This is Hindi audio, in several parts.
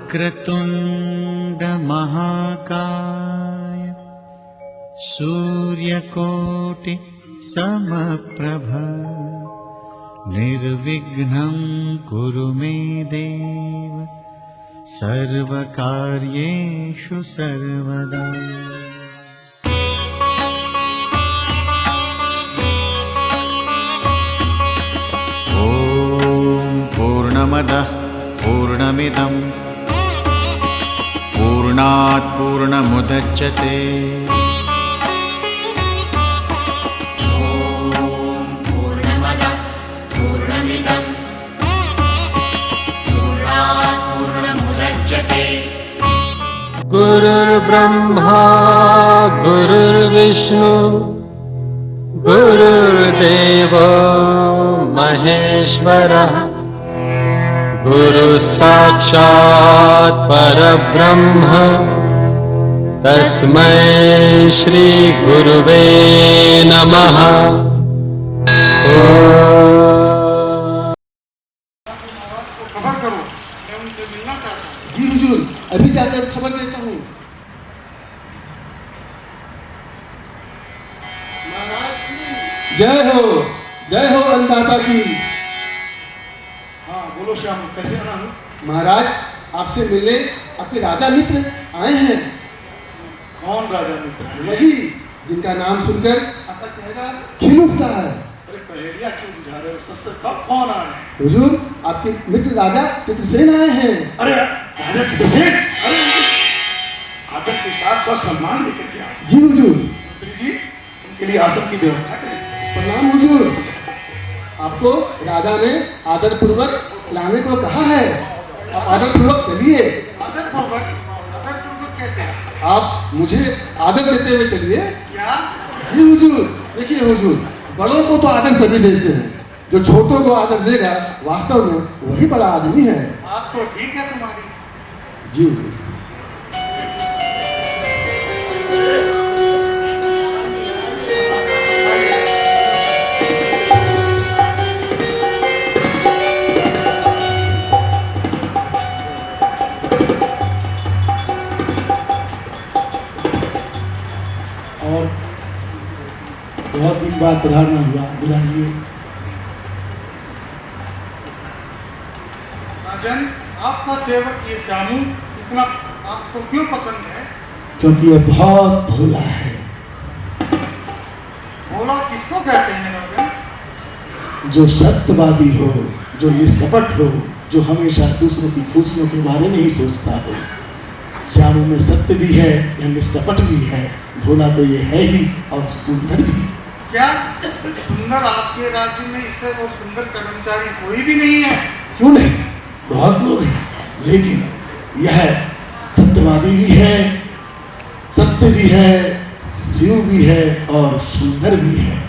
वक्रतुंड महाकाय सूर्यकोटि समप्रभ निर्विघ्नं कुरु मे देव सर्वकार्येषु सर्वदा। ॐ पूर्णमदः पूर्णमिदं पूर्णात् पूर्णमुदच्यते गुरुर्ब्रह्मा गुरुर्विष्णु गुरुर्देवो महेश्वरः गुरुः साक्षात् परब्रह्म तस्मै श्री गुरुवे नमः। खबर करो, मैं उनसे मिलना चाहता हूँ। जी हुजूर, अभी जाकर खबर देता हूँ। महाराज की जय हो अन्नदाता की। हाँ बोलो श्याम, कैसे आना हूँ? महाराज आपसे मिलने आपके राजा मित्र आए हैं। कौन राजा मित्र? वही जिनका नाम सुनकर आपका चेहरा खिल उठता है। अरे पहेलियाँ क्यों बुझा रहे हो? सच कब कौन आ रहे हैं? हुजूर आपके मित्र राजा चित्रसेन आए हैं। अरे राजा चित्रसेन, अरे आदर के साथ सम्मान लेकर के आओ। जी हुजूर। मंत्री जी उनके लिए आसन की व्यवस्था करें। प्रणाम हुजूर। आपको राजा ने आदर पूर्वक लाने को कहा है। आप आदर पूर्वक चलिए। आदर पूर्वक कैसे? आप मुझे आदर देते हुए चलिए। क्या? जी हुजूर। देखिए हुजूर, बड़ों को तो आदर सभी देते हैं, जो छोटों को आदर देगा वास्तव में वही बड़ा आदमी है। बात तो ठीक है तुम्हारी। जी हुजूर। और बहुत दिन बाद पधारना हुआ, बुलाइए। राजन, आपका सेवक ये श्यामू इतना आपको क्यों पसंद है? क्योंकि ये बहुत भोला है। भोला किसको कहते हैं राजन? जो सत्यवादी हो, जो निष्कपट हो, जो हमेशा दूसरों की खुशियों के बारे में ही सोचता हो। श्यामू में सत्य भी है, यह निष्कपट भी है, भोला तो ये है ही और सुंदर भी। क्या सुंदर आपके राज्य में इससे वो सुंदर कर्मचारी कोई भी नहीं है? क्यों नहीं, बहुत लोग हैं, लेकिन यह सत्यवादी भी है, सत्य भी है, शिव भी है और सुंदर भी है।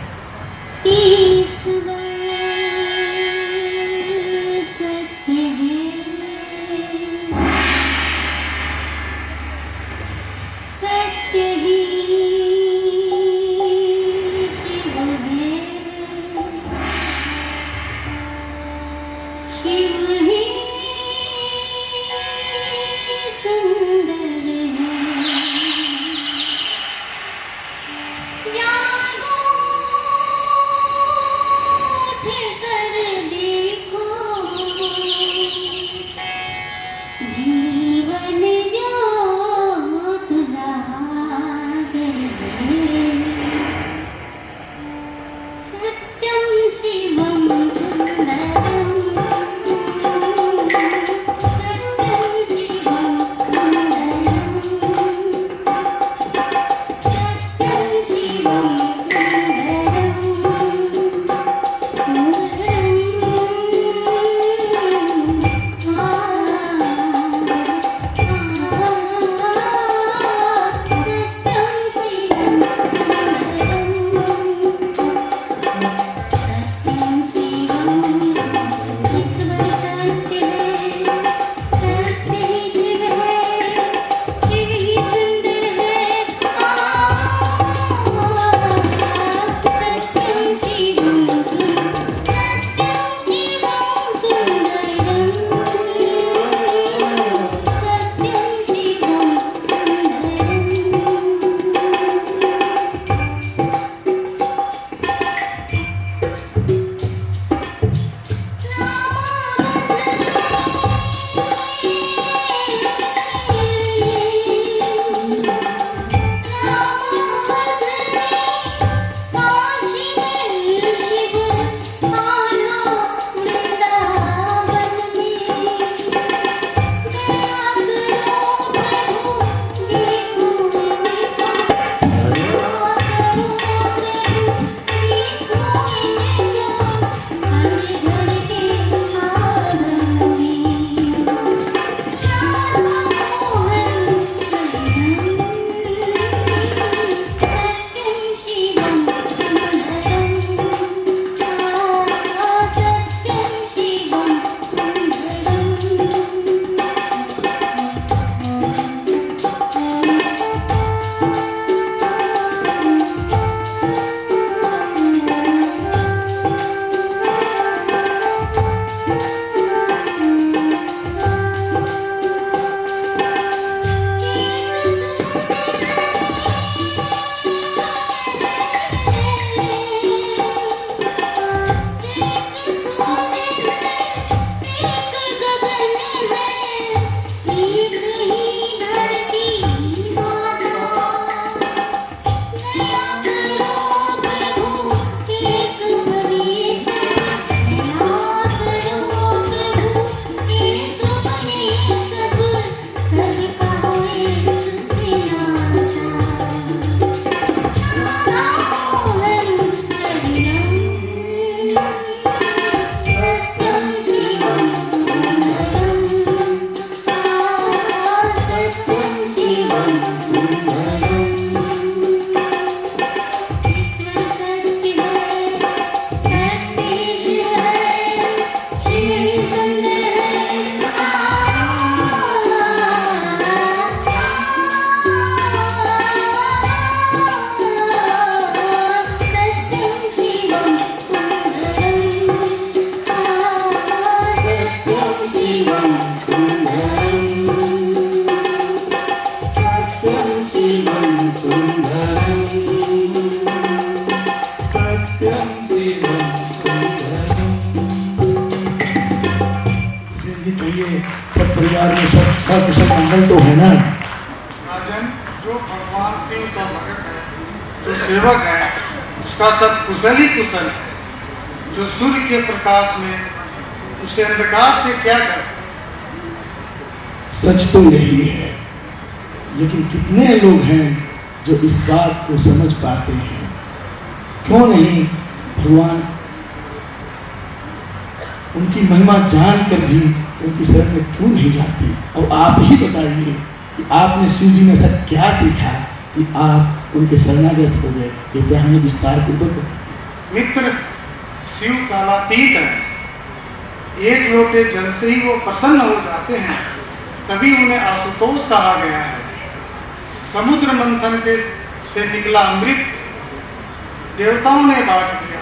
सब परिवार में सब कुशल मंगल तो है ना? राजन, जो भगवान शिव का भक्त है, जो सेवक है, उसका सब कुशल ही कुशल है। जो सूर्य के प्रकाश में उसे अंधकार से क्या डर। सच तो यही है, लेकिन कितने लोग हैं जो इस बात को समझ पाते हैं? क्यों नहीं भगवान उनकी महिमा जानकर भी उनकी शरण में क्यों नहीं जाते? और आप ही बताइए कि आपने शिव जी में ऐसा क्या देखा कि आप उनके शरणागत हो गए? कृपया हमें विस्तार पूर्वक। मित्र, शिव कालातीत है। एक लोटे जल से ही वो प्रसन्न हो जाते हैं, तभी उन्हें आशुतोष कहा गया है। समुद्र मंथन से निकला अमृत देवताओं ने बांट दिया,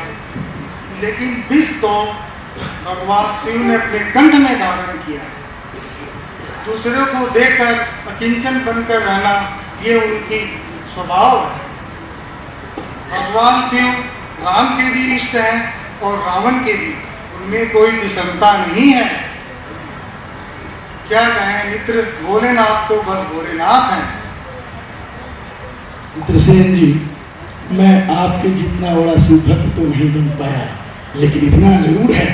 लेकिन विष तो भगवान शिव ने अपने कंठ में धारण किया। दूसरों को देखकर अकिंचन बनकर रहना ये उनकी स्वभाव है। भगवान शिव राम के भी इष्ट हैं और रावण के भी, उनमें कोई विषमता नहीं है। क्या कहें मित्र, भोलेनाथ तो बस भोलेनाथ हैं। मित्रसेन जी, मैं आपके जितना बड़ा शिव भक्त तो नहीं बन पाया, लेकिन इतना जरूर है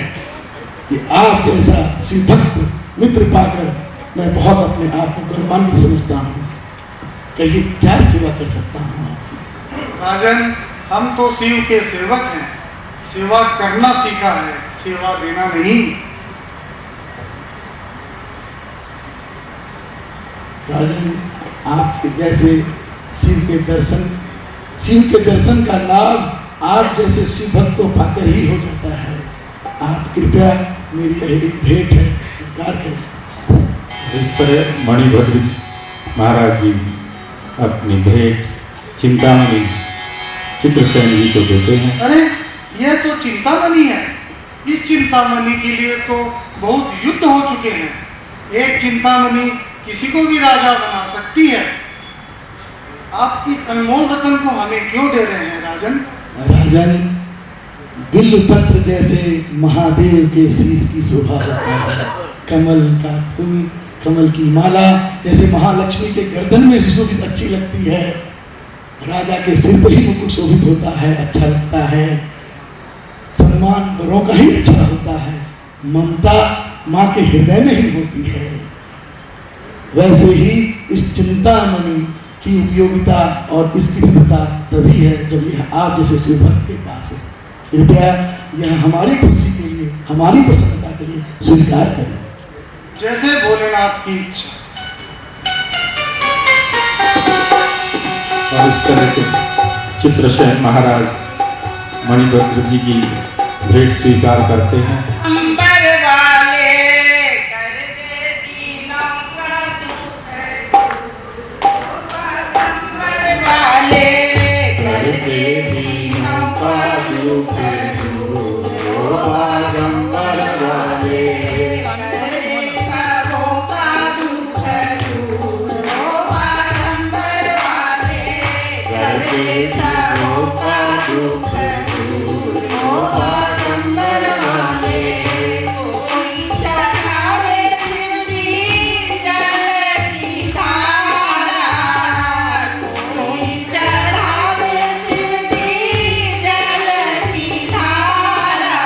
कि आप जैसा शिव भक्त मित्र पाकर मैं बहुत अपने आप को गौरवान्वित समझता हूँ। कहिए क्या सेवा कर सकता हूँ आपकी? राजन, हम तो शिव के सेवक हैं। सेवा करना सीखा है, सेवा देना नहीं। राजन, आपके जैसे शिव के दर्शन का लाभ आप जैसे शिव भक्त को पाकर ही हो जाता है। आप कृपया मेरी यह एक भेंट है, स्वीकार करें। इस तरह मणिभद्र जी महाराज जी अपनी भेंट चिंतामणि चित्रसेन जी को देते हैं। अरे, यह तो चिंतामणि है। इस चिंतामणि के लिए तो बहुत युद्ध हो चुके हैं। एक चिंतामणि किसी को भी राजा बना सकती है। आप इस अनमोल रतन को हमें क्यों दे रहे हैं राजन? राजन, बिल्व पत्र जैसे महादेव के शीश की शोभा होता है। कमल का फूल, कमल की माला जैसे महालक्ष्मी के गर्दन में सुशोभित अच्छी लगती है। राजा के सिर पर ही मुकुट शोभित होता है, अच्छा लगता है। सम्मान बड़ों का ही अच्छा होता है। ममता माँ के हृदय में ही होती है। वैसे ही इस चिंतामणि की उपयोगिता और इसकी सिद्धता तभी है जब यह आप जैसे शिव भक्त के पास हो। कृपया यह हमारी खुशी के लिए, हमारी प्रसन्नता के लिए स्वीकार करें। जैसे भोलेनाथ की इच्छा। और इस तरह से चित्रसेन महाराज मणिभद्र जी की भेंट स्वीकार करते हैं। अंबर वाले कर दे दीनों का दुख, अंबर वाले कर दे दीनों का दुख दूर, अंबर वाले कर दे सबों का दुख दूर, अंबर वाले कर दे सबों का दुख दूर, अंबर वाले। कोई चढ़ावे शिव जी जल की धारा, कोई चढ़ावे शिव जी जल की धारा,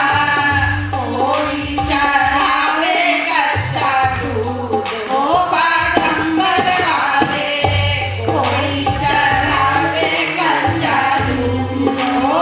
कोई चढ़ावे कच्चा दूध हो बागंबर वाले, कोई चढ़ावे कच्चा दूध हो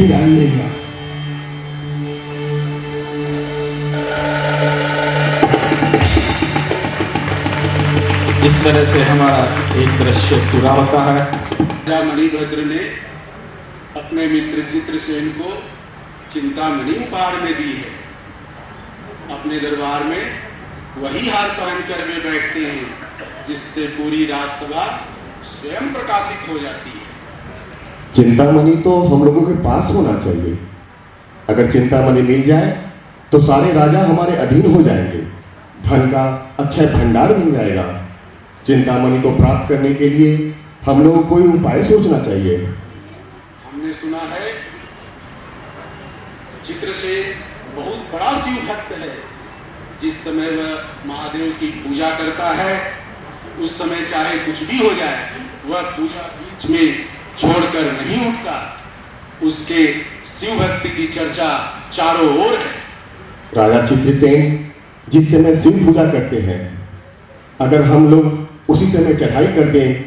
फिर आइएगा। इस तरह से हमारा एक दृश्य पूरा होता है। राजा मणिभद्र ने अपने मित्र चित्रसेन को चिंतामणि उपहार में दी है। अपने दरबार में वही हार पहनकर वे बैठते हैं जिससे पूरी राजसभा स्वयं प्रकाशित हो जाती है। चिंतामणि तो हम लोगों के पास होना चाहिए। अगर चिंतामणि मिल जाए तो सारे राजा हमारे अधीन हो जाएंगे, धन का अक्षय भंडार मिल जाएगा। चिंतामणि को प्राप्त करने के लिए हम लोगों को कोई उपाय सोचना चाहिए। हमने सुना है चित्रसेन बहुत बड़ा शिव भक्त है। जिस समय वह महादेव की पूजा करता है उस समय चाहे कुछ भी हो जाए वह पूजा बीच में छोड़कर नहीं उठता। उसके शिव भक्ति की चर्चा चारों ओर है। राजा चित्रसेन जिस समय शिव पूजा करते हैं, अगर हम लोग उसी समय चढ़ाई कर दें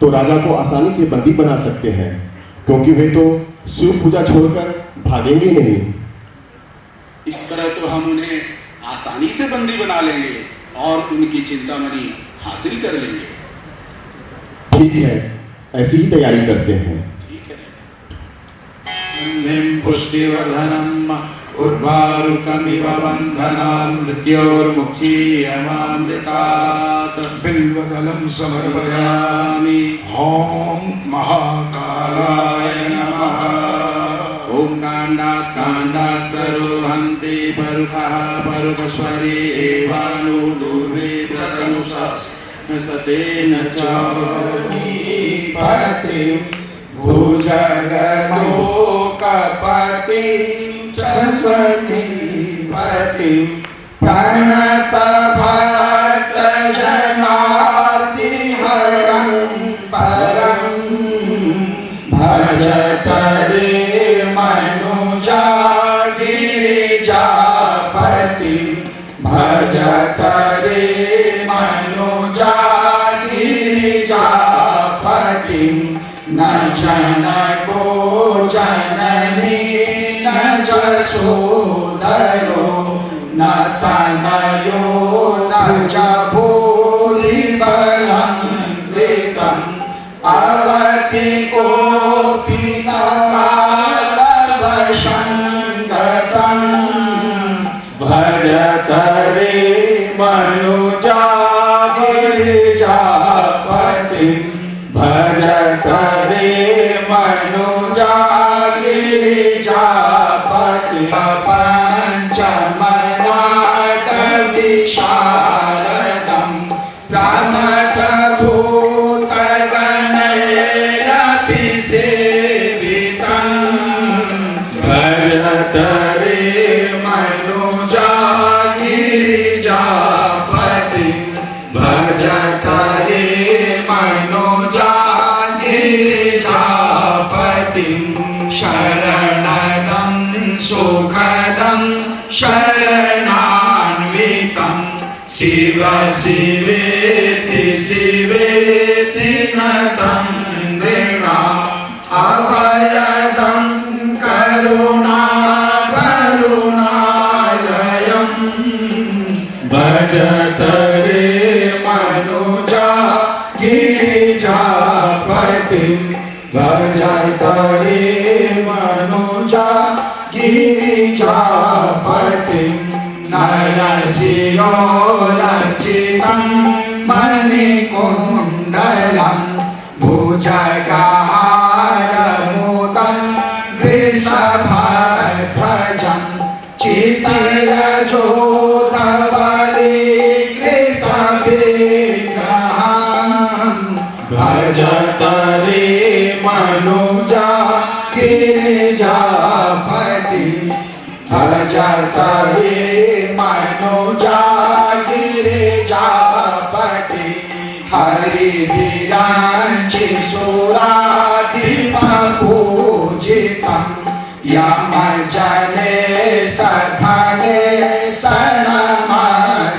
तो राजा को आसानी से बंदी बना सकते हैं, क्योंकि वे तो शिव पूजा छोड़कर भागेंगे नहीं। इस तरह तो हम उन्हें आसानी से बंदी बना लेंगे और उनकी चिंतामणि हासिल कर लेंगे। ठीक है, ऐसी ही तैयारी करते हैं। ठीक है। पुष्टिवर्धनम् उर्वारुकमिव बन्धनान् मृत्योर्मुक्षीयमामृतात् बिल्वदलं समर्पयामि। ॐ महाकालाय नमः। ॐ काण्डात् काण्डात् प्ररोहन्ति परुखः परुखस्वरे एवानुदूर्वे प्रतनुसतेन च पतिं भुजगलोकपतिं च सतीपतिं प्रणतभक्तजनार्तिहरं परं भजत रे मनुजा गिरिजापतिं भजत रे मनुजा गिरिजापतिं न जनको जननी न जसोदरो न तनयो न च भूरिबलं कृतम् अवति कोऽपि न कालवशं गतम् भजत रे मनुजा गिरिजापतिं भजत रे मनुजा गिरिजापतिं पंचमनाथ विशारदं प्रमथभूतगणैरपि सेवितं भजत रे मनुजा गिरिजापतिं भजत रे मनुजा गिरिजापतिं शरणदं सुखदं शरणान्वितं शिव शिवेति शिवेति नतं नृणाम् अभयदं करुणालयं भजत रे मनुजा गिरिजापतिं भजत रे मनुजा गिरिजापतिं नरशिरोरचितं मणिकुण्डलं भुजगहारमुदं वृषभध्वजं चित्तरजोधवलीकृतविग्रहं भजत रे मनुजा गिरिजापतिं भजत रे मनुजा गिरिजापतिं हरिभिराञ्चि सुराधिपपूजितं यमजने सधने सनमस्कृतं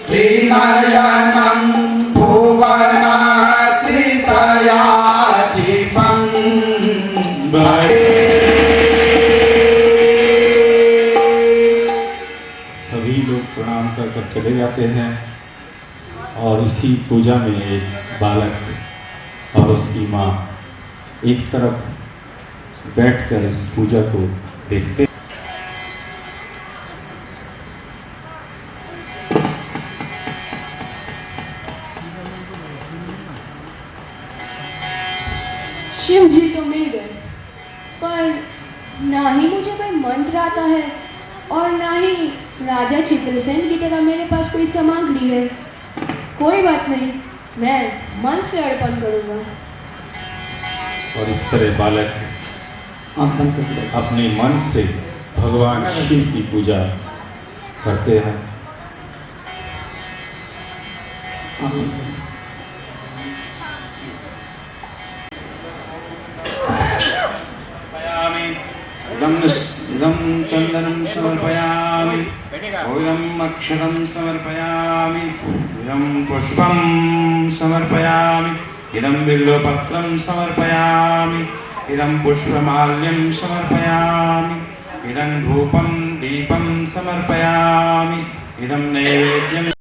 त्रिनयनं भुवनात्रितयाधिपं भजे कर चले जाते हैं और इसी पूजा में एक बालक और उसकी माँ एक तरफ बैठकर इस पूजा को देखते। शिव जी तो मिल गए, पर ना ही मुझे कोई मंत्र आता है और ना ही राजा चित्रसेन की तरह मेरे पास कोई सामग्री है। कोई बात नहीं, मैं मन से अर्पण करूंगा। और इस तरह बालक अपने मन से भगवान शिव की पूजा करते हैं। इदं चन्दनं समर्पयामि, ओयम् अक्षतं समर्पयामि, इदं पुष्पं समर्पयामि, इदं बिल्वपत्रं समर्पयामि, इदं पुष्पमाल्यं समर्पयामि, इदं धूपं दीपं समर्पयामि, इदं नैवेद्यं